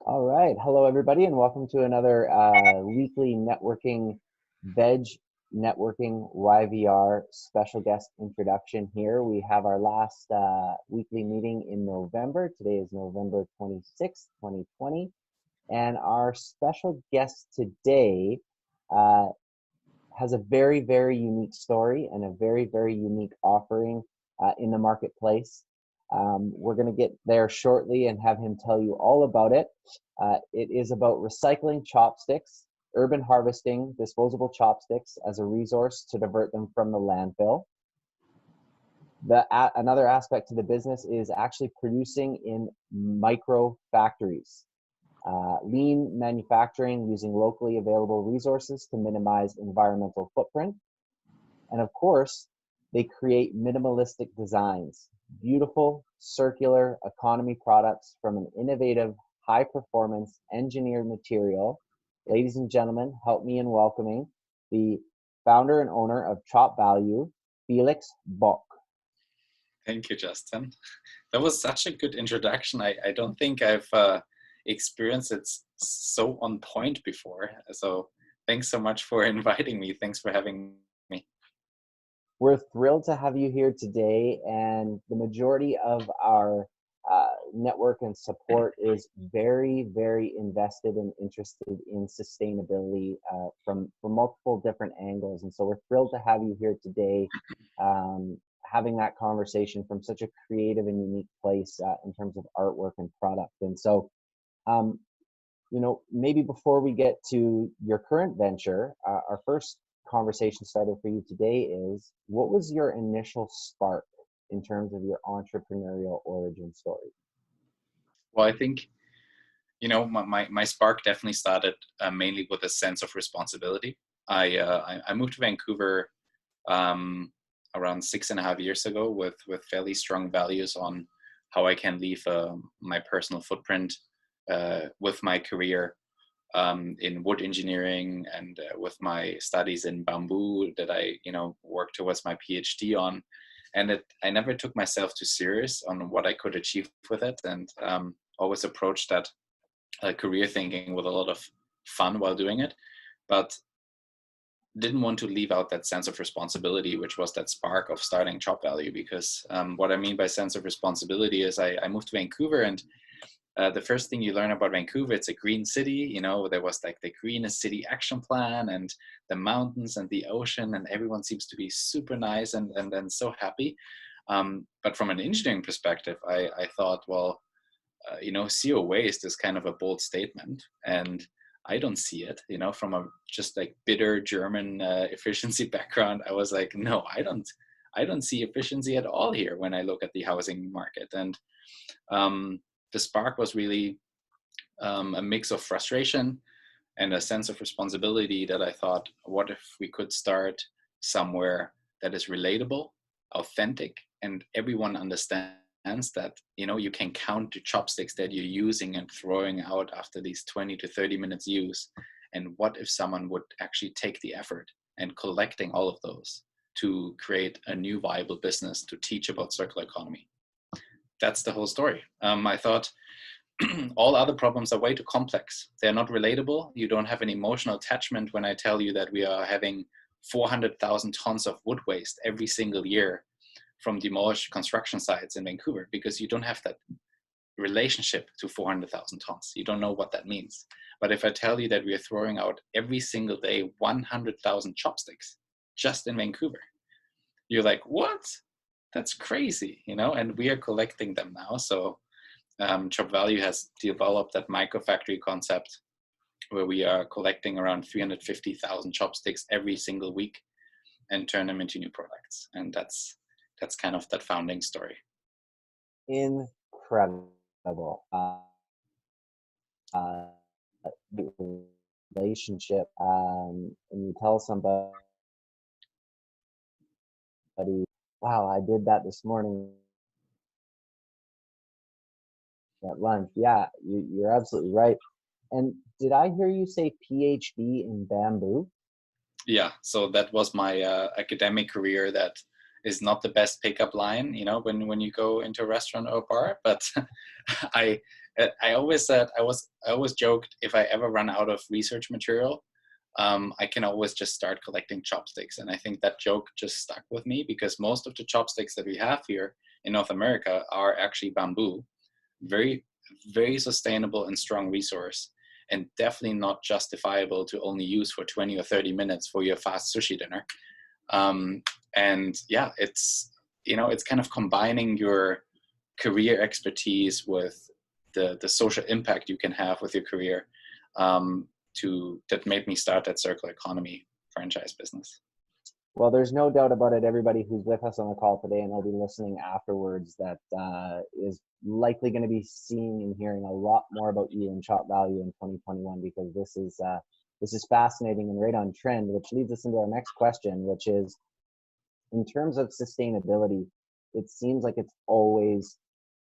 All right. Hello, everybody, and welcome to another weekly networking, veg networking YVR special guest introduction here. We have our last weekly meeting in November. Today is November 26th, 2020. And our special guest today has a very, very unique story and a very, very unique offering in the marketplace. We're going to get there shortly and have him tell you all about it. It is about recycling chopsticks, urban harvesting disposable chopsticks as a resource to divert them from the landfill. Another aspect to the business is actually producing in micro factories. Lean manufacturing using locally available resources to minimize environmental footprint. And of course, they create minimalistic designs, beautiful, circular economy products from an innovative, high-performance engineered material. Ladies and gentlemen, help me in welcoming the founder and owner of ChopValue, Felix Bock. Thank you, Justin. That was such a good introduction. I don't think I've experienced it so on point before. So thanks so much for inviting me. Thanks for having me. We're thrilled to have you here today, and the majority of our network and support is very, very invested and interested in sustainability from multiple different angles. And so we're thrilled to have you here today, having that conversation from such a creative and unique place in terms of artwork and product. And so, maybe before we get to your current venture, our first conversation starter for you today is, what was your initial spark in terms of your entrepreneurial origin story? Well, I think, my spark definitely started mainly with a sense of responsibility. I moved to Vancouver around 6.5 years ago with fairly strong values on how I can leave my personal footprint with my career in wood engineering and with my studies in bamboo that I, worked towards my PhD on. And I never took myself too serious on what I could achieve with it, and always approached that career thinking with a lot of fun while doing it, but didn't want to leave out that sense of responsibility, which was that spark of starting ChopValue. Because what I mean by sense of responsibility is I moved to Vancouver, and the first thing you learn about Vancouver, it's a green city. There was like the greenest city action plan and the mountains and the ocean, and everyone seems to be super nice and so happy. But from an engineering perspective, I thought, well, zero waste is kind of a bold statement, and I don't see it. From a just like bitter German efficiency background, I was like, no, I don't see efficiency at all here when I look at the housing market. And the spark was really a mix of frustration and a sense of responsibility that I thought, what if we could start somewhere that is relatable, authentic, and everyone understands that, you can count the chopsticks that you're using and throwing out after these 20 to 30 minutes use. And what if someone would actually take the effort and collecting all of those to create a new viable business to teach about circular economy? That's the whole story. I thought all other problems are way too complex. They're not relatable. You don't have an emotional attachment when I tell you that we are having 400,000 tons of wood waste every single year from demolished construction sites in Vancouver, because you don't have that relationship to 400,000 tons. You don't know what that means. But if I tell you that we are throwing out every single day 100,000 chopsticks just in Vancouver, you're like, what? That's crazy, and we are collecting them now. So ChopValue has developed that microfactory concept where we are collecting around 350,000 chopsticks every single week and turn them into new products. And that's kind of that founding story. Incredible. Relationship, and you tell somebody, wow, I did that this morning at lunch. Yeah, you're absolutely right. And did I hear you say PhD in bamboo? Yeah, so that was my academic career. That is not the best pickup line, when you go into a restaurant or a bar, but I I always said, I always joked, if I ever run out of research material, I can always just start collecting chopsticks. And I think that joke just stuck with me, because most of the chopsticks that we have here in North America are actually bamboo, very, very sustainable and strong resource, and definitely not justifiable to only use for 20 or 30 minutes for your fast sushi dinner. And yeah, it's, you know, it's kind of combining your career expertise with the social impact you can have with your career, that made me start that circular economy franchise business. Well, there's no doubt about it. Everybody who's with us on the call today and they'll be listening afterwards, that is likely going to be seeing and hearing a lot more about you and ChopValue in 2021, because this is fascinating and right on trend, which leads us into our next question, which is, in terms of sustainability, it seems like it's always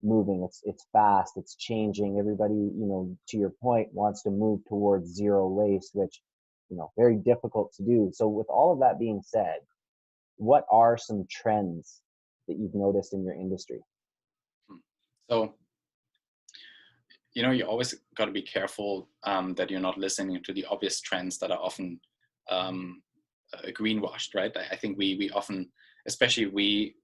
moving. It's fast. It's changing. Everybody, you know, to your point, wants to move towards zero waste, which, you know, very difficult to do. So with all of that being said, what are some trends that you've noticed in your industry? So, you know, you always got to be careful that you're not listening to the obvious trends that are often greenwashed, right? I think we often, especially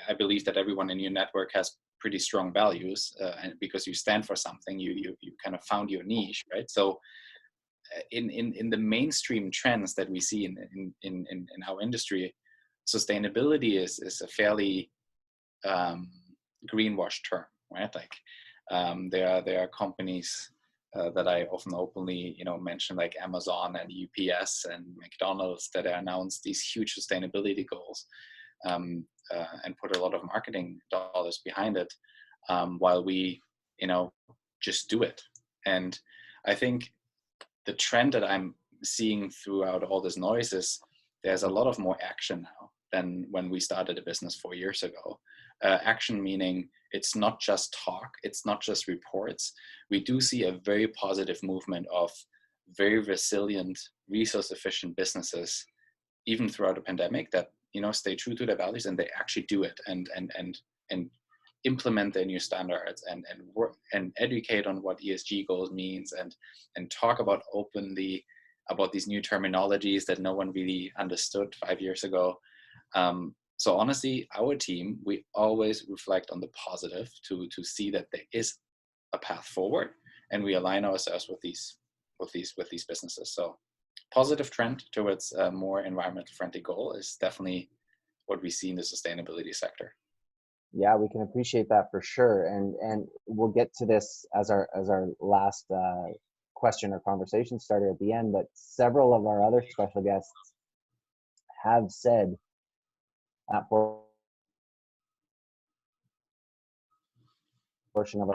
I believe that everyone in your network has pretty strong values, and because you stand for something, you kind of found your niche, right? So in the mainstream trends that we see in our industry, sustainability is a fairly greenwash term, right? Like there are companies that I often openly, you know, mention, like Amazon and UPS and McDonald's, that announced these huge sustainability goals, and put a lot of marketing dollars behind it, while we, you know, just do it. And I think the trend that I'm seeing throughout all this noise is there's a lot of more action now than when we started a business 4 years ago. Action meaning it's not just talk, it's not just reports. We do see a very positive movement of very resilient, resource efficient businesses, even throughout the pandemic, that, you know, stay true to their values and they actually do it and implement their new standards and work and educate on what ESG goals means, and talk about openly about these new terminologies that no one really understood 5 years ago. So honestly, our team, we always reflect on the positive to see that there is a path forward, and we align ourselves with these businesses. So positive trend towards a more environmental friendly goal is definitely what we see in the sustainability sector. Yeah, we can appreciate that for sure, and we'll get to this as our last question or conversation starter at the end. But several of our other special guests have said that portion of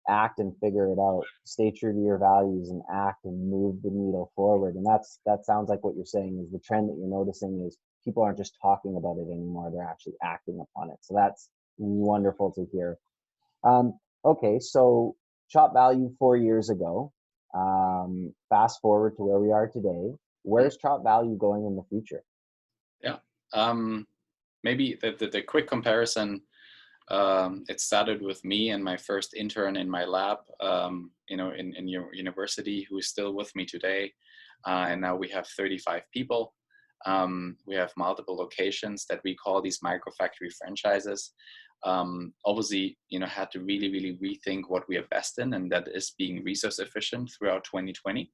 act and figure it out, stay true to your values and act and move the needle forward. And that sounds like what you're saying is the trend that you're noticing is people aren't just talking about it anymore, they're actually acting upon it. So that's wonderful to hear. Okay, so ChopValue 4 years ago, fast forward to where we are today, where's ChopValue going in the future? Yeah, maybe the quick comparison, it started with me and my first intern in my lab, you know, in your university, who is still with me today. And now we have 35 people. We have multiple locations that we call these microfactory franchises. Obviously, you know, had to really rethink what we are best in, and that is being resource efficient throughout 2020.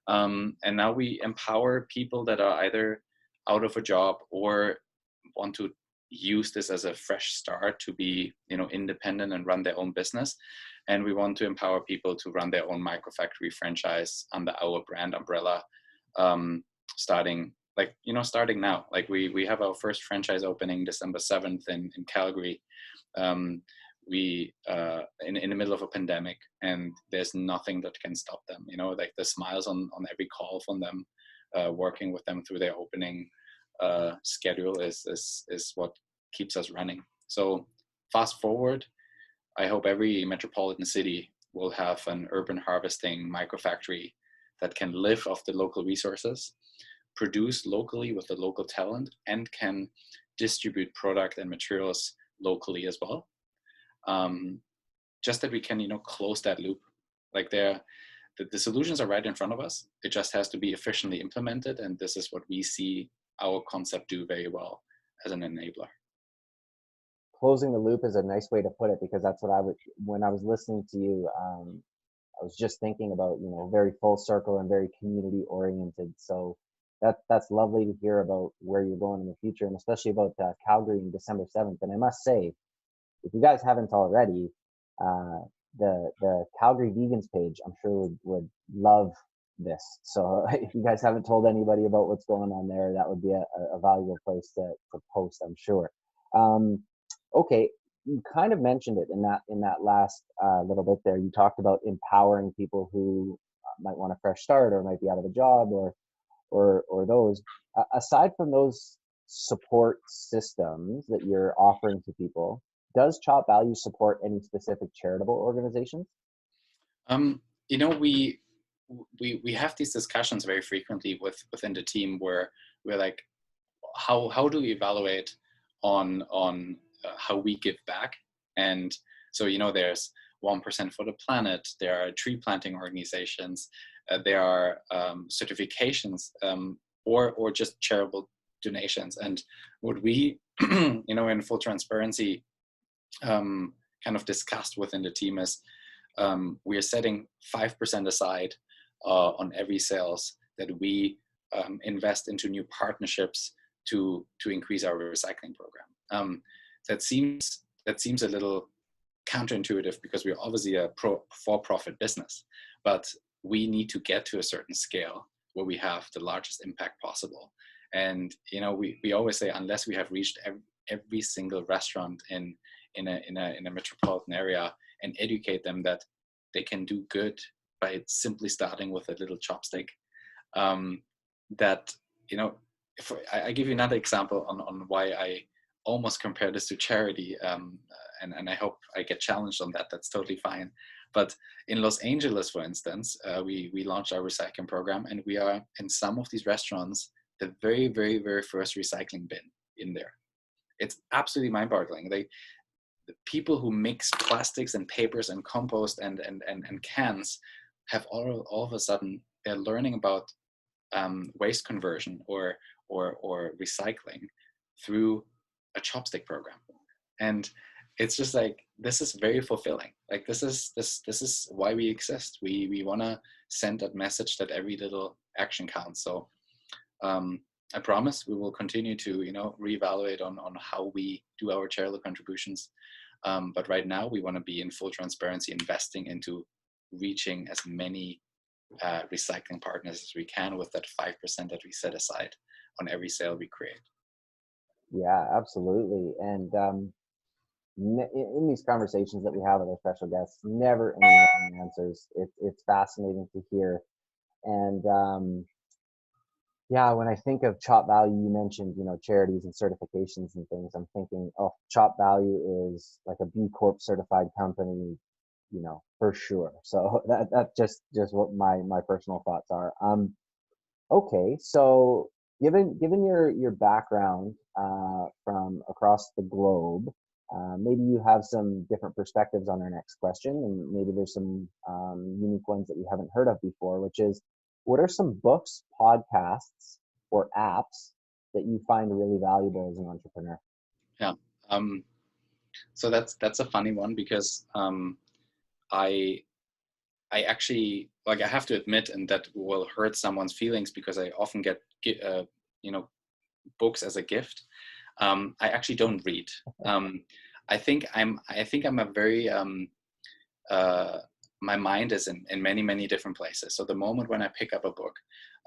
And now we empower people that are either out of a job or want to use this as a fresh start to be, you know, independent and run their own business. And we want to empower people to run their own microfactory franchise under our brand umbrella, starting now. Like we have our first franchise opening December 7th in Calgary. We in the middle of a pandemic, and there's nothing that can stop them. You know, like the smiles on every call from them, working with them through their opening schedule is what keeps us running. So fast forward, I hope every metropolitan city will have an urban harvesting microfactory that can live off the local resources, produce locally with the local talent, and can distribute product and materials locally as well. just that we can, close that loop. Like the solutions are right in front of us. It just has to be efficiently implemented. And this is what we see our concept do very well as an enabler. Closing the loop is a nice way to put it, because that's what I would, when I was listening to you, I was just thinking about, very full circle and very community oriented. So that's lovely to hear about where you're going in the future, and especially about Calgary on December 7th. And I must say, if you guys haven't already, the Calgary Vegans page, I'm sure would love this. So if you guys haven't told anybody about what's going on there, that would be a valuable place to post, I'm sure. Okay, you kind of mentioned it in that last little bit there. You talked about empowering people who might want a fresh start or might be out of a job or those. Aside from those support systems that you're offering to people, does ChopValue support any specific charitable organizations? We have these discussions very frequently within the team where we're like, how do we evaluate on how we give back? And so, there's 1% for the planet, there are tree planting organizations, there are certifications, or just charitable donations. And what we, in full transparency, kind of discussed within the team is we are setting 5% aside on every sales that we invest into new partnerships to increase our recycling program. That seems a little counterintuitive, because we're obviously a for-profit business, but we need to get to a certain scale where we have the largest impact possible. And we always say, unless we have reached every single restaurant in a metropolitan area and educate them that they can do good by simply starting with a little chopstick, that if I give you another example on why I almost compare this to charity, and I hope I get challenged on that. That's totally fine. But in Los Angeles, for instance, we launched our recycling program, and we are in some of these restaurants the very, very, very first recycling bin in there. It's absolutely mind-boggling. The people who mix plastics and papers and compost and cans have all of a sudden, they're learning about waste conversion or recycling through a chopstick program. And it's just like, this is very fulfilling. Like this is why we exist. We want to send that message that every little action counts. So I promise we will continue to reevaluate on how we do our charitable contributions. But right now we want to be in full transparency, investing into reaching as many recycling partners as we can with that 5% that we set aside on every sale we create. Yeah, absolutely. And in these conversations that we have with our special guests, never any wrong answers. It's fascinating to hear. And yeah, when I think of ChopValue, you mentioned, charities and certifications and things. I'm thinking, oh, ChopValue is like a B Corp certified company, for sure. So that's just what my personal thoughts are. Okay, so given your background from across the globe, maybe you have some different perspectives on our next question, and maybe there's some unique ones that we haven't heard of before, which is, what are some books, podcasts, or apps that you find really valuable as an entrepreneur? Yeah. So that's a funny one, because I actually, like, I have to admit, and that will hurt someone's feelings, because I often get books as a gift. I actually don't read. I think I'm a very my mind is in many different places. So the moment when I pick up a book,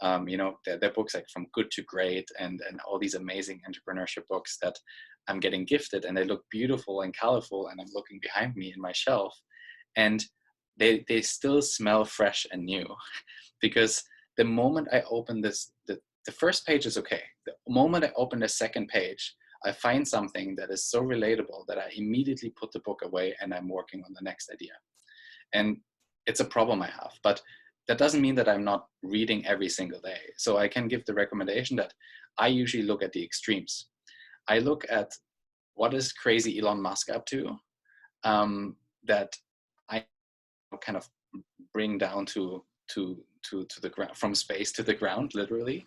there are books like From Good to Great and all these amazing entrepreneurship books that I'm getting gifted, and they look beautiful and colorful, and I'm looking behind me in my shelf, and they still smell fresh and new. Because the moment I open this, the first page is okay. The moment I open the second page, I find something that is so relatable that I immediately put the book away and I'm working on the next idea. And it's a problem I have, but that doesn't mean that I'm not reading every single day. So I can give the recommendation that I usually look at the extremes. I look at what is crazy Elon Musk up to, that kind of bring down to the ground, from space to the ground, literally.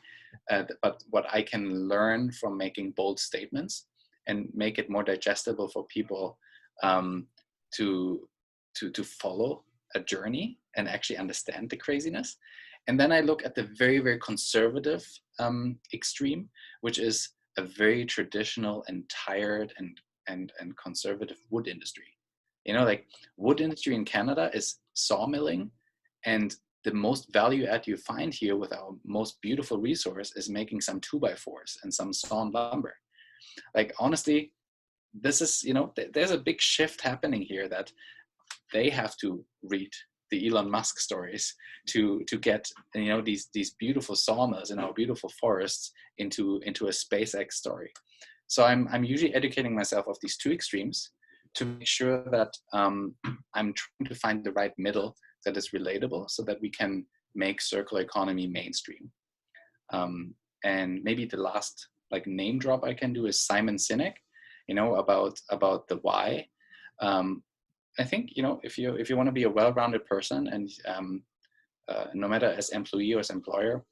But what I can learn from making bold statements and make it more digestible for people to follow a journey and actually understand the craziness. And then I look at the very, very conservative extreme, which is a very traditional and tired and conservative wood industry. You know, like wood industry in Canada is sawmilling, and the most value add you find here with our most beautiful resource is making some 2x4s and some sawn lumber. Like, honestly, this is, you know, there's a big shift happening here that they have to read the Elon Musk stories to get, you know, these beautiful sawmills in our beautiful forests into a SpaceX story. So I'm usually educating myself of these two extremes to make sure that I'm trying to find the right middle that is relatable, so that we can make circular economy mainstream. And maybe the last like name drop I can do is Simon Sinek, you know, about the why. I think, you know, if you want to be a well-rounded person, and no matter as employee or as employer,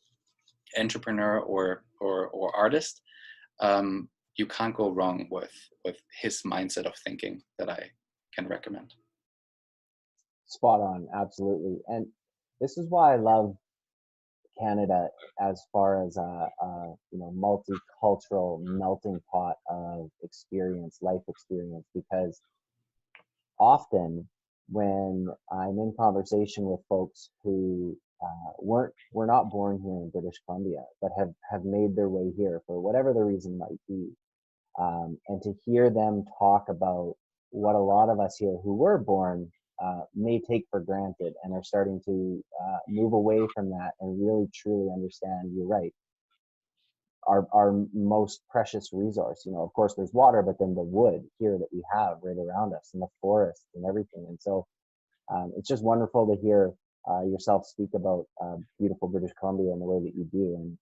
entrepreneur or artist, you can't go wrong with his mindset of thinking that I can recommend. Spot on, absolutely. And this is why I love Canada as far as a you know, multicultural melting pot of experience, life experience, because often when I'm in conversation with folks who were not born here in British Columbia, but have made their way here for whatever the reason might be, and to hear them talk about what a lot of us here who were born may take for granted, and are starting to move away from that and really truly understand, you're right, our most precious resource. You know, of course there's water, but then the wood here that we have right around us, and the forest and everything. And so it's just wonderful to hear yourself speak about beautiful British Columbia in the way that you do. And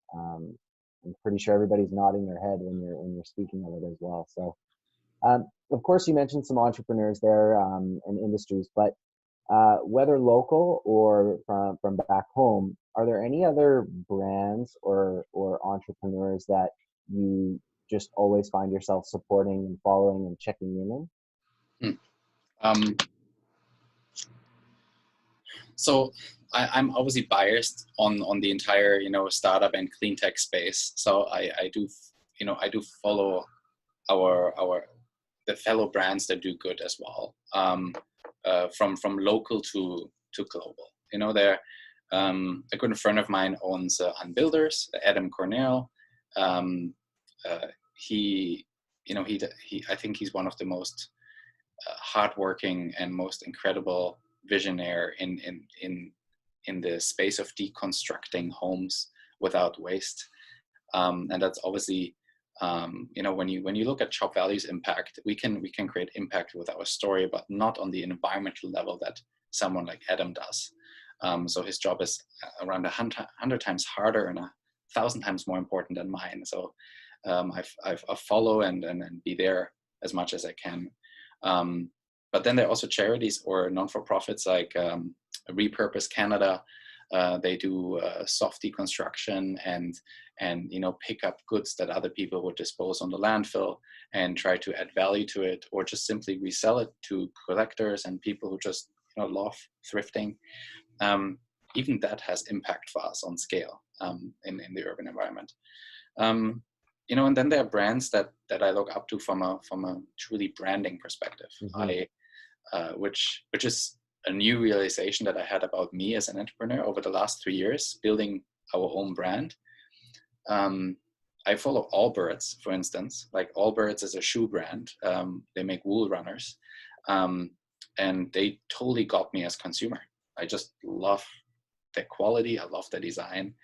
I'm pretty sure everybody's nodding their head when you're speaking of it as well. So of course you mentioned some entrepreneurs there and industries, but whether local or from back home, are there any other brands or entrepreneurs that you just always find yourself supporting and following and checking in? So I'm obviously biased on the entire, you know, startup and clean tech space. So I do follow the fellow brands that do good as well, from local to global. You know, there a good friend of mine owns Unbuilders, Adam Cornell. He I think he's one of the most hardworking and most incredible visionary in the space of deconstructing homes without waste. And that's obviously, you know, when you look at ChopValue's impact, we can create impact with our story, but not on the environmental level that someone like Adam does. So his job is around 100 times harder and 1,000 times more important than mine. So I follow and be there as much as I can. But then there are also charities or non-for-profits like Repurpose Canada. They do soft deconstruction and you know, pick up goods that other people would dispose on the landfill and try to add value to it, or just simply resell it to collectors and people who just, you know, love thrifting. Even that has impact for us on scale in the urban environment. You know, and then there are brands that I look up to from a truly branding perspective. Mm-hmm. Which is a new realization that I had about me as an entrepreneur over the last 3 years, building our own brand. I follow Allbirds, for instance. Like, Allbirds is a shoe brand. They make wool runners, and they totally got me as consumer. I just love their quality. I love their design.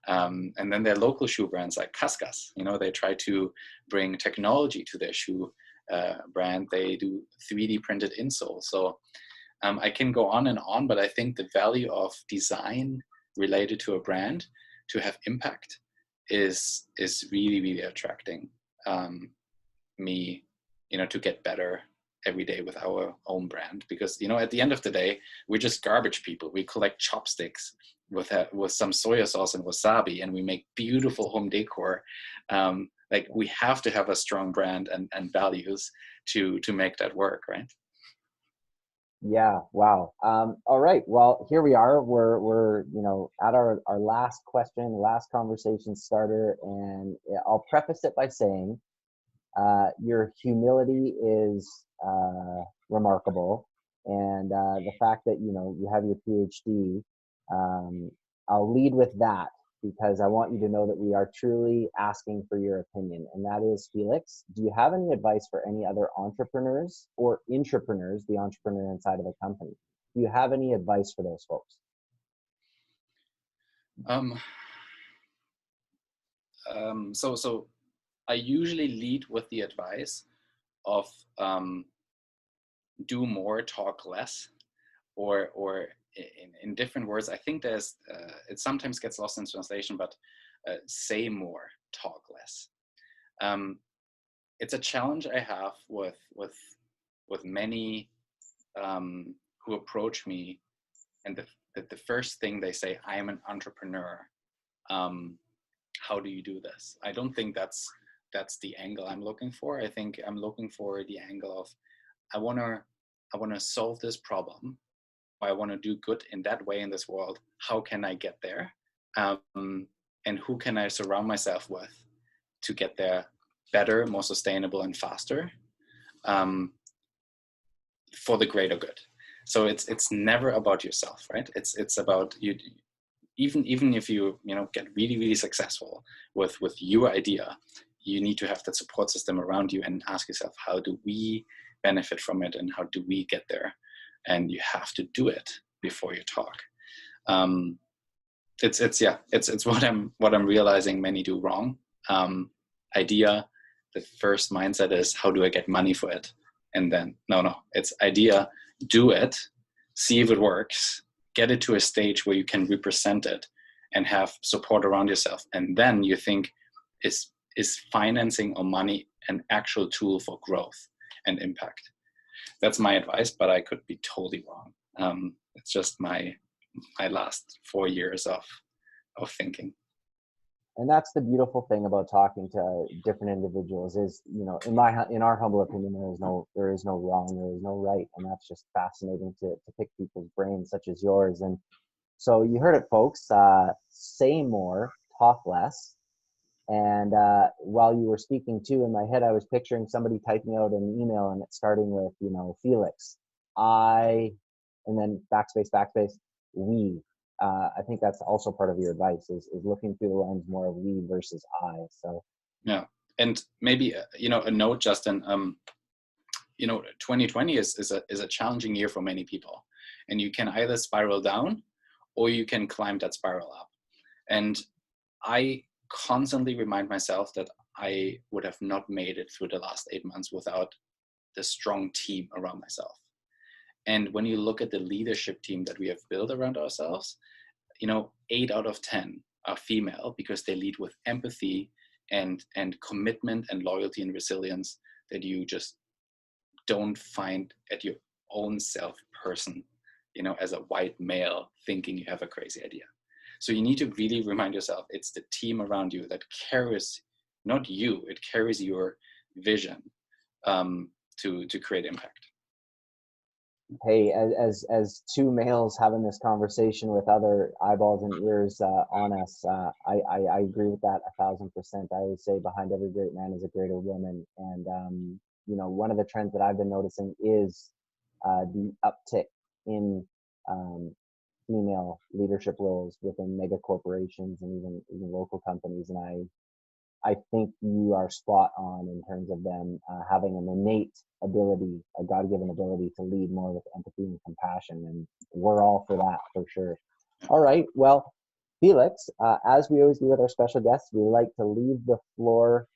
And then there are local shoe brands like Kaskas. You know, they try to bring technology to their shoe brand. They do 3D printed insoles. So I can go on and on, but I think the value of design related to a brand to have impact is really, really attracting me, you know, to get better every day with our own brand, because, you know, at the end of the day, we're just garbage people. We collect chopsticks with some soya sauce and wasabi, and we make beautiful home decor. Like, we have to have a strong brand and values to make that work, right? Yeah, wow. All right. Well, here we are. We're you know, at our last question, last conversation starter, and I'll preface it by saying your humility is remarkable, and the fact that, you know, you have your PhD. I'll lead with that because I want you to know that we are truly asking for your opinion, and that is, Felix, do you have any advice for any other entrepreneurs or intrapreneurs, the entrepreneur inside of a company? Do you have any advice for those folks? So I usually lead with the advice of do more, talk less, or in different words. I think there's it sometimes gets lost in translation, but say more, talk less. It's a challenge I have with many who approach me, and the first thing they say, I am an entrepreneur. How do you do this? I don't think that's the angle I'm looking for. I think I'm looking for the angle of, I want to solve this problem. I want to do good in that way in this world. How can I get there? And who can I surround myself with to get there better, more sustainable, and faster, for the greater good? So it's never about yourself, right? It's about you. Even if you get really, really successful with your idea, you need to have that support system around you and ask yourself, how do we benefit from it, and how do we get there? And you have to do it before you talk. It's what I'm realizing many do wrong. Idea, the first mindset is, how do I get money for it? And then no, it's idea, do it, see if it works, get it to a stage where you can represent it and have support around yourself. And then you think, is financing or money an actual tool for growth and impact? That's my advice, but I could be totally wrong. It's just my last 4 years of thinking. And that's the beautiful thing about talking to different individuals is, you know, in our humble opinion, there is no wrong, there is no right, and that's just fascinating to pick people's brains such as yours. And so you heard it, folks. Say more, talk less. And while you were speaking too, in my head, I was picturing somebody typing out an email and it's starting with, you know, Felix, I, and then backspace, we. I think that's also part of your advice is looking through the lens more of we versus I. So yeah, and maybe a note, Justin. 2020 is a challenging year for many people, and you can either spiral down or you can climb that spiral up. And I constantly remind myself that I would have not made it through the last 8 months without the strong team around myself. And when you look at the leadership team that we have built around ourselves, 8 out of 10 are female, because they lead with empathy and commitment and loyalty and resilience that you just don't find at your own self person, as a white male thinking you have a crazy idea. So you need to really remind yourself, it's the team around you that carries, not you, it carries your vision to create impact. Hey, as two males having this conversation with other eyeballs and ears on us, I agree with that 1,000%. I always say behind every great man is a greater woman, and one of the trends that I've been noticing is the uptick in female leadership roles within mega corporations and even local companies, and I think you are spot on in terms of them having an innate ability, a God-given ability to lead more with empathy and compassion, and we're all for that, for sure. All right, well, Felix, as we always do with our special guests, we like to leave the floor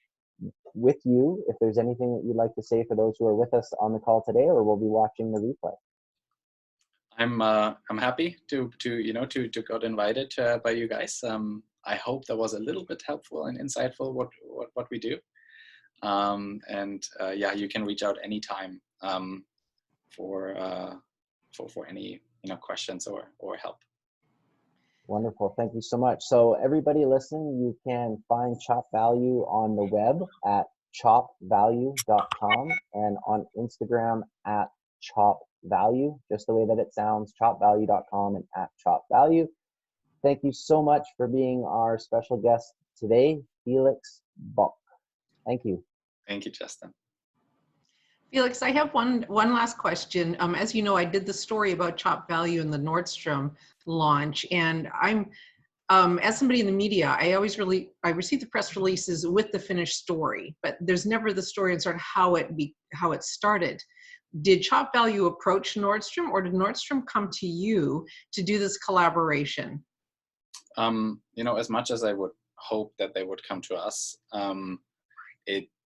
with you. If there's anything that you'd like to say for those who are with us on the call today, or will be watching the replay. I'm happy to got invited by you guys. I hope that was a little bit helpful and insightful what we do. You can reach out anytime for any questions or help. Wonderful. Thank you so much. So everybody listening, you can find ChopValue on the web at ChopValue.com and on Instagram at ChopValue, just the way that it sounds, ChopValue.com and at ChopValue. Thank you so much for being our special guest today, Felix Bock. Thank you. Thank you, Justin. Felix, I have one last question. As you know, I did the story about ChopValue and the Nordstrom launch, and I'm, as somebody in the media, I receive the press releases with the finished story, but there's never the story and sort of how it started. Did ChopValue approach Nordstrom, or did Nordstrom come to you to do this collaboration? As much as I would hope that they would come to us,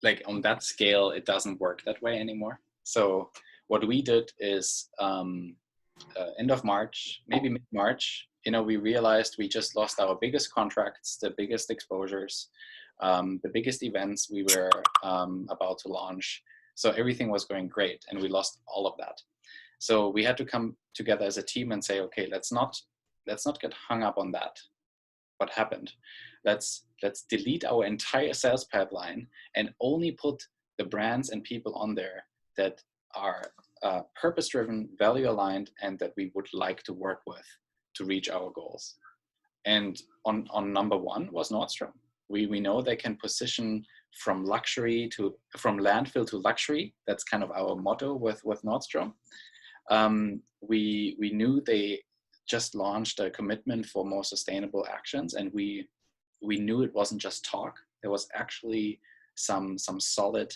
like on that scale, it doesn't work that way anymore. So what we did is end of March, maybe mid-March, we realized we just lost our biggest contracts, the biggest exposures, the biggest events we were about to launch. So everything was going great, and we lost all of that. So we had to come together as a team and say, okay, let's not get hung up on that. What happened? Let's delete our entire sales pipeline and only put the brands and people on there that are purpose-driven, value-aligned, and that we would like to work with to reach our goals. And on number one was Nordstrom. We know they can position from landfill to luxury. That's kind of our motto with Nordstrom. We knew they just launched a commitment for more sustainable actions, and we knew it wasn't just talk. There was actually some solid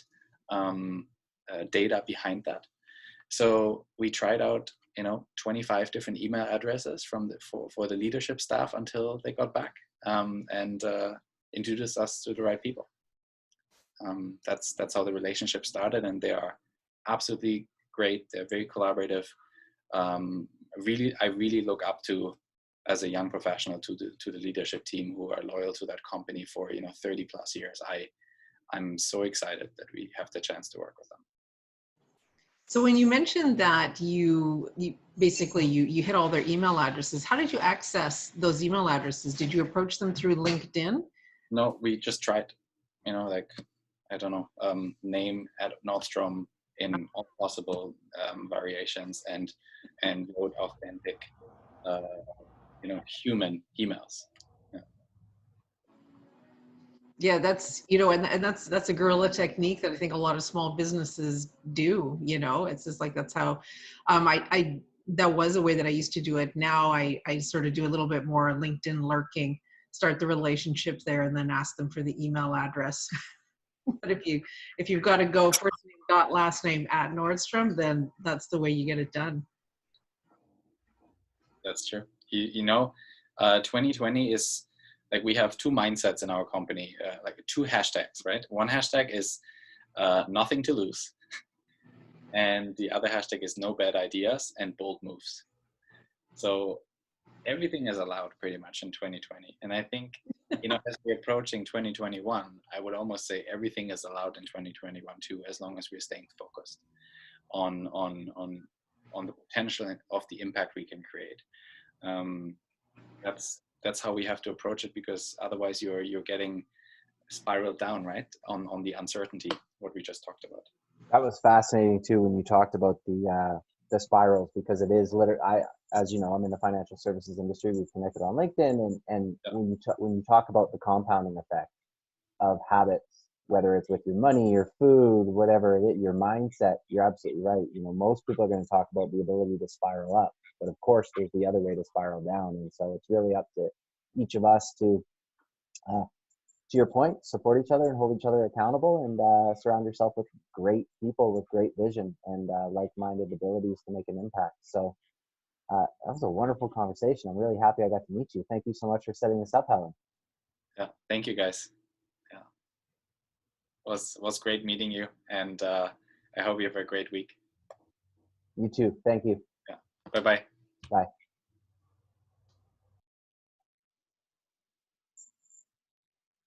data behind that. So we tried out 25 different email addresses for the leadership staff until they got back and introduced us to the right people. That's how the relationship started, and they are absolutely great. They're very collaborative. I really look up to, as a young professional, to the leadership team who are loyal to that company for 30 plus years. I'm so excited that we have the chance to work with them. So when you mentioned that you basically hit all their email addresses, how did you access those email addresses? Did you approach them through LinkedIn? No, we just tried, name at Nordstrom in all possible variations and wrote authentic, human emails. Yeah, that's, and that's a guerrilla technique that I think a lot of small businesses do, it's just like, that's how, that was a way that I used to do it. Now I sort of do a little bit more LinkedIn lurking, start the relationship there, and then ask them for the email address. But if you've got to go first name dot last name at Nordstrom, then that's the way you get it done. That's true. 2020 is, like, we have two mindsets in our company, like two hashtags, right? One hashtag is nothing to lose. And the other hashtag is no bad ideas and bold moves. So everything is allowed pretty much in 2020. And I think, as we're approaching 2021, I would almost say everything is allowed in 2021 too, as long as we're staying focused on the potential of the impact we can create. That's how we have to approach it, because otherwise you're getting spiraled down, right, on the uncertainty, what we just talked about. That was fascinating too when you talked about the spirals, because it is literally, as you know, I'm in the financial services industry. We've connected on LinkedIn, and yeah. when you talk about the compounding effect of habits, whether it's with your money, your food, whatever it is, your mindset, you're absolutely right. Most people are going to talk about the ability to spiral up, but of course there's the other way to spiral down. And so it's really up to each of us to your point, support each other and hold each other accountable, and surround yourself with great people with great vision and like-minded abilities to make an impact. So that was a wonderful conversation. I'm really happy I got to meet you. Thank you so much for setting this up, Helen. Yeah, thank you guys. Yeah, it was great meeting you, and I hope you have a great week. You too. Thank you. Yeah. Bye-bye. Bye.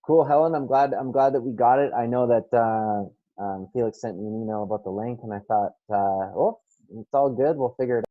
Cool, Helen. I'm glad that we got it. I know that Felix sent me an email about the link, and I thought, well, it's all good. We'll figure it